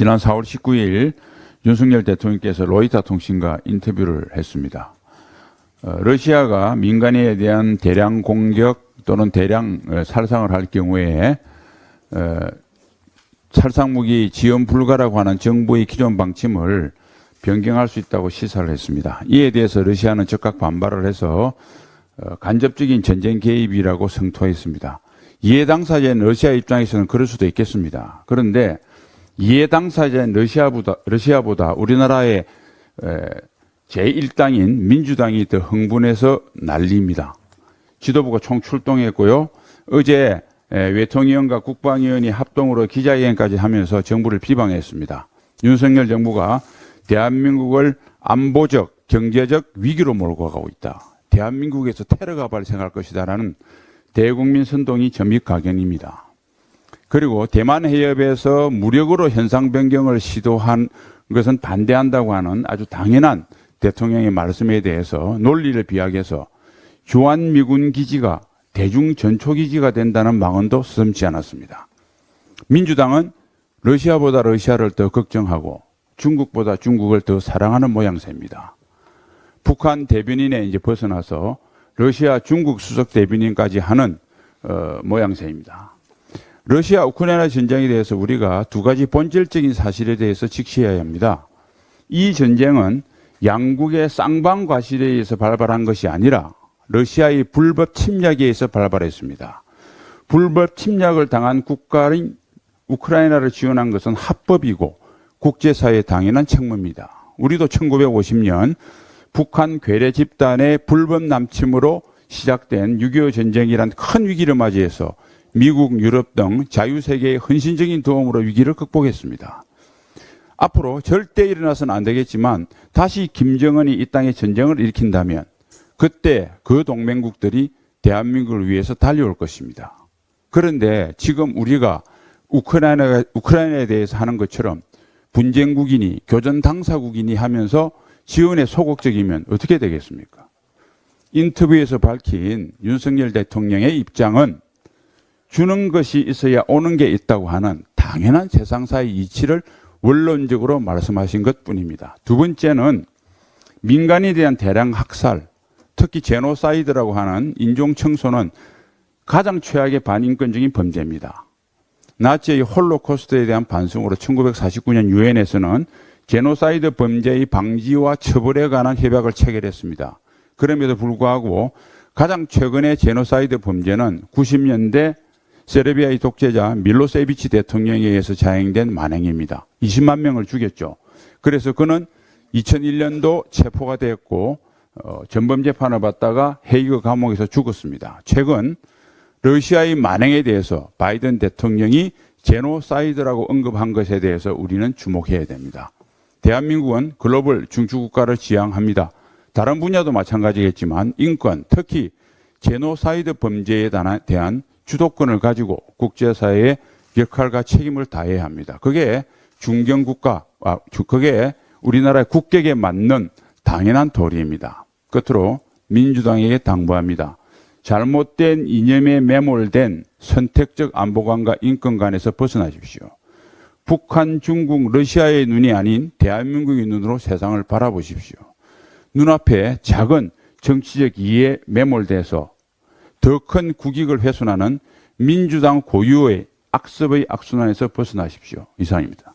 지난 4월 19일 윤석열 대통령께서 로이터 통신과 인터뷰를 했습니다. 러시아가 민간인에 대한 대량 공격 또는 대량 살상을 할 경우에 살상무기 지원 불가라고 하는 정부의 기존 방침을 변경할 수 있다고 시사를 했습니다. 이에 대해서 러시아는 즉각 반발을 해서 간접적인 전쟁 개입이라고 성토했습니다. 이해 당사자인 러시아 입장에서는 그럴 수도 있겠습니다. 그런데 이해 당사자인 러시아보다 우리나라의 제1당인 민주당이 더 흥분해서 난리입니다. 지도부가 총출동했고요. 어제 외통위원과 국방위원이 합동으로 기자회견까지 하면서 정부를 비방했습니다. 윤석열 정부가 대한민국을 안보적, 경제적 위기로 몰고 가고 있다. 대한민국에서 테러가 발생할 것이다라는 대국민 선동이 전입가견입니다. 그리고 대만 해협에서 무력으로 현상 변경을 시도한 것은 반대한다고 하는 아주 당연한 대통령의 말씀에 대해서 논리를 비약해서 주한미군 기지가 대중전초기지가 된다는 망언도 서슴지 않았습니다. 민주당은 러시아보다 러시아를 더 걱정하고 중국보다 중국을 더 사랑하는 모양새입니다. 북한 대변인에 이제 벗어나서 러시아 중국 수석 대변인까지 하는 모양새입니다. 러시아 우크라이나 전쟁에 대해서 우리가 두 가지 본질적인 사실에 대해서 직시해야 합니다. 이 전쟁은 양국의 쌍방과실에 의해서 발발한 것이 아니라 러시아의 불법 침략에 의해서 발발했습니다. 불법 침략을 당한 국가인 우크라이나를 지원한 것은 합법이고 국제사회의 당연한 책무입니다. 우리도 1950년 북한 괴뢰 집단의 불법 남침으로 시작된 6.25 전쟁이란 큰 위기를 맞이해서 미국, 유럽 등 자유세계의 헌신적인 도움으로 위기를 극복했습니다. 앞으로 절대 일어나서는 안 되겠지만 다시 김정은이 이 땅에 전쟁을 일으킨다면 그때 그 동맹국들이 대한민국을 위해서 달려올 것입니다. 그런데 지금 우리가 우크라이나에 대해서 하는 것처럼 분쟁국이니 교전 당사국이니 하면서 지원에 소극적이면 어떻게 되겠습니까? 인터뷰에서 밝힌 윤석열 대통령의 입장은 주는 것이 있어야 오는 게 있다고 하는 당연한 세상사의 이치를 원론적으로 말씀하신 것뿐입니다. 두 번째는 민간에 대한 대량 학살, 특히 제노사이드라고 하는 인종청소는 가장 최악의 반인권적인 범죄입니다. 나치의 홀로코스트에 대한 반성으로 1949년 유엔에서는 제노사이드 범죄의 방지와 처벌에 관한 협약을 체결했습니다. 그럼에도 불구하고 가장 최근의 제노사이드 범죄는 90년대 세르비아의 독재자 밀로세비치 대통령에 의해서 자행된 만행입니다. 20만 명을 죽였죠. 그래서 그는 2001년도 체포가 됐고 전범 재판을 받다가 헤이그 감옥에서 죽었습니다. 최근 러시아의 만행에 대해서 바이든 대통령이 제노사이드라고 언급한 것에 대해서 우리는 주목해야 됩니다. 대한민국은 글로벌 중추국가를 지향합니다. 다른 분야도 마찬가지겠지만 인권, 특히 제노사이드 범죄에 대한 주도권을 가지고 국제사회의 역할과 책임을 다해야 합니다. 그게 중견국가, 그게 우리나라의 국격에 맞는 당연한 도리입니다. 끝으로 민주당에게 당부합니다. 잘못된 이념에 매몰된 선택적 안보관과 인권관에서 벗어나십시오. 북한, 중국, 러시아의 눈이 아닌 대한민국의 눈으로 세상을 바라보십시오. 눈앞에 작은 정치적 이해에 매몰돼서 더 큰 국익을 훼손하는 민주당 고유의 악습의 악순환에서 벗어나십시오. 이상입니다.